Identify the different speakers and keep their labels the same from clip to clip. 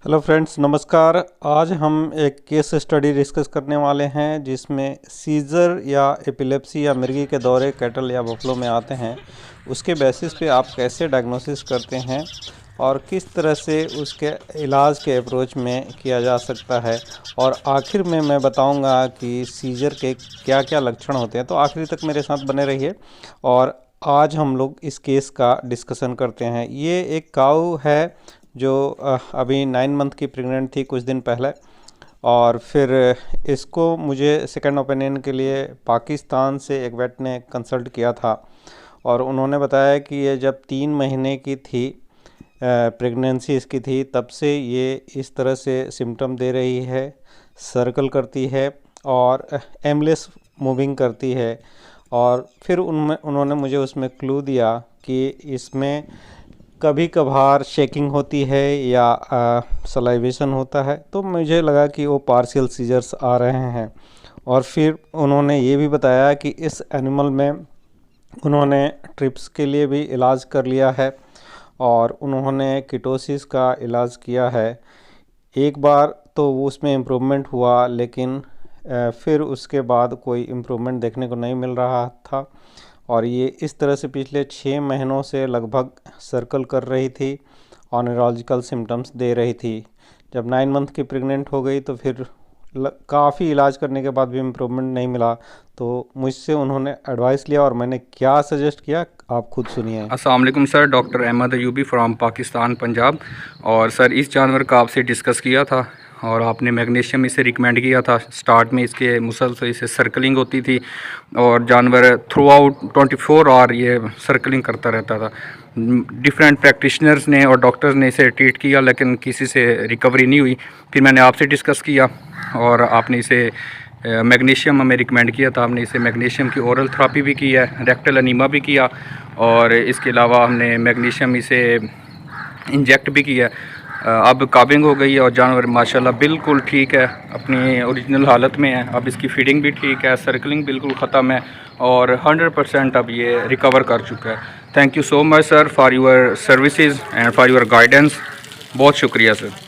Speaker 1: Hello friends, नमस्कार। आज हम एक केस स्टडी डिस्कस करने वाले हैं जिसमें सीजर या एपिलेप्सी या मिर्गी के दौरे कैटल या बफलो में आते हैं। उसके बेसिस पे आप कैसे डायग्नोसिस करते हैं और किस तरह से उसके इलाज के अप्रोच में किया जा सकता है, और आखिर में मैं बताऊंगा कि सीजर के क्या क्या लक्षण होते हैं। तो आखिरी तक मेरे साथ बने रहिए और आज हम लोग इस केस का डिस्कशन करते हैं। ये एक काऊ है जो अभी 9 मंथ की प्रेग्नेंट थी कुछ दिन पहले, और फिर इसको मुझे सेकंड ओपिनियन के लिए पाकिस्तान से एक वेट ने कंसल्ट किया था, और उन्होंने बताया कि ये जब 3 महीने की थी, प्रेगनेंसी इसकी थी, तब से ये इस तरह से सिम्टम दे रही है, सर्कल करती है और एमलेस मूविंग करती है। और फिर उन्होंने मुझे उसमें क्लू दिया कि इसमें कभी कभार शेकिंग होती है या सलाइवेशन होता है। तो मुझे लगा कि वो पार्शियल सीजर्स आ रहे हैं। और फिर उन्होंने ये भी बताया कि इस एनिमल में उन्होंने ट्रिप्स के लिए भी इलाज कर लिया है और उन्होंने कीटोसिस का इलाज किया है। एक बार तो उसमें इम्प्रूवमेंट हुआ, लेकिन फिर उसके बाद कोई इम्प्रूवमेंट देखने को नहीं मिल रहा था, और ये इस तरह से पिछले 6 महीनों से लगभग सर्कल कर रही थी और न्यूरोलॉजिकल सिम्टम्स दे रही थी। जब 9 मंथ की प्रेग्नेंट हो गई तो फिर काफ़ी इलाज करने के बाद भी इम्प्रूवमेंट नहीं मिला, तो मुझसे उन्होंने एडवाइस लिया और मैंने क्या सजेस्ट किया आप खुद सुनिए।
Speaker 2: अस्सलाम वालेकुम sir, doctor Ahmed Ayubi from Pakistan Punjab. और सर इस जानवर का आपसे डिस्कस किया था और आपने मैग्नीशियम इसे रिकमेंड किया था। स्टार्ट में इसके मुसलसल इसे सर्कलिंग होती थी और जानवर थ्रू आउट 24 आवर ये सर्कलिंग करता रहता था। डिफरेंट प्रैक्टिशनर्स ने और डॉक्टर्स ने इसे ट्रीट किया, लेकिन किसी से रिकवरी नहीं हुई। फिर मैंने आपसे डिस्कस किया और आपने इसे मैग्नीशियम हमें रिकमेंड किया था। हमने इसे मैग्नीशियम की ओरल थेरेपी भी की है, रेक्टल एनीमा भी किया, और इसके अलावा हमने मैग्नीशियम इसे इंजेक्ट भी किया। अब काबिंग हो गई है और जानवर माशाल्लाह बिल्कुल ठीक है, अपनी ओरिजिनल हालत में है। अब इसकी फीडिंग भी ठीक है, सर्कलिंग बिल्कुल ख़त्म है और 100% अब ये रिकवर कर चुका है। Thank you so much sir for your services and for your guidance. बहुत शुक्रिया सर।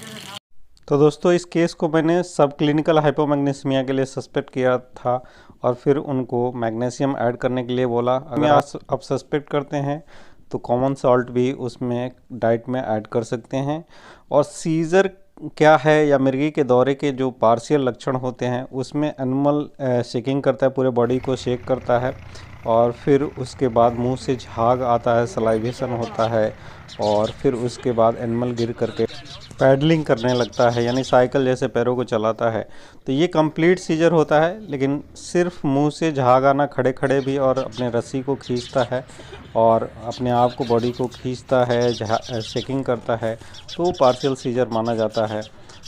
Speaker 1: तो दोस्तों, इस केस को मैंने सब क्लिनिकल हाइपोमैग्नीसिमिया के लिए सस्पेक्ट किया था और फिर उनको मैग्नीशियम ऐड करने के लिए बोला। अगर आप सस्पेक्ट करते हैं तो कॉमन सॉल्ट भी उसमें डाइट में ऐड कर सकते हैं। और सीजर क्या है या मिर्गी के दौरे के जो पार्शियल लक्षण होते हैं उसमें एनिमल शेकिंग करता है, पूरे बॉडी को शेक करता है, और फिर उसके बाद मुंह से झाग आता है, सलाइवेशन होता है, और फिर उसके बाद एनिमल गिर करके पैडलिंग करने लगता है, यानी साइकिल जैसे पैरों को चलाता है। तो ये कंप्लीट सीजर होता है, लेकिन सिर्फ मुंह से झाग आना खड़े खड़े भी, और अपने रस्सी को खींचता है और अपने आप को बॉडी को खींचता है, शेकिंग करता है, तो पार्शियल सीजर माना जाता है।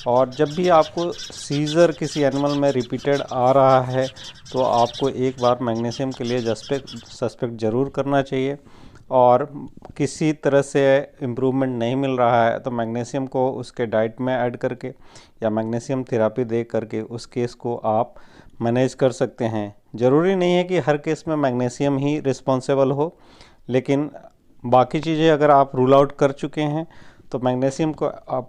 Speaker 1: और जब भी आपको सीजर किसी एनिमल में रिपीटेड आ रहा है तो आपको एक बार मैग्नीशियम के लिए सस्पेक्ट ज़रूर करना चाहिए। और किसी तरह से इम्प्रूवमेंट नहीं मिल रहा है तो मैग्नीशियम को उसके डाइट में ऐड करके या मैग्नीशियम थेरेपी दे करके उस केस को आप मैनेज कर सकते हैं। ज़रूरी नहीं है कि हर केस में मैग्नीशियम ही रिस्पॉन्सिबल हो, लेकिन बाकी चीज़ें अगर आप रूल आउट कर चुके हैं तो मैग्नीशियम को आप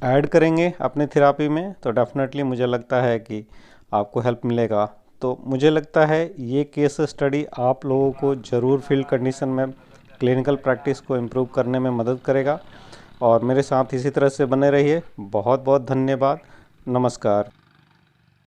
Speaker 1: ऐड करेंगे अपने थेरेपी में तो डेफिनेटली मुझे लगता है कि आपको हेल्प मिलेगा। तो मुझे लगता है ये केस स्टडी आप लोगों को ज़रूर फील्ड कंडीशन में क्लिनिकल प्रैक्टिस को इम्प्रूव करने में मदद करेगा, और मेरे साथ इसी तरह से बने रहिए। बहुत बहुत धन्यवाद। नमस्कार।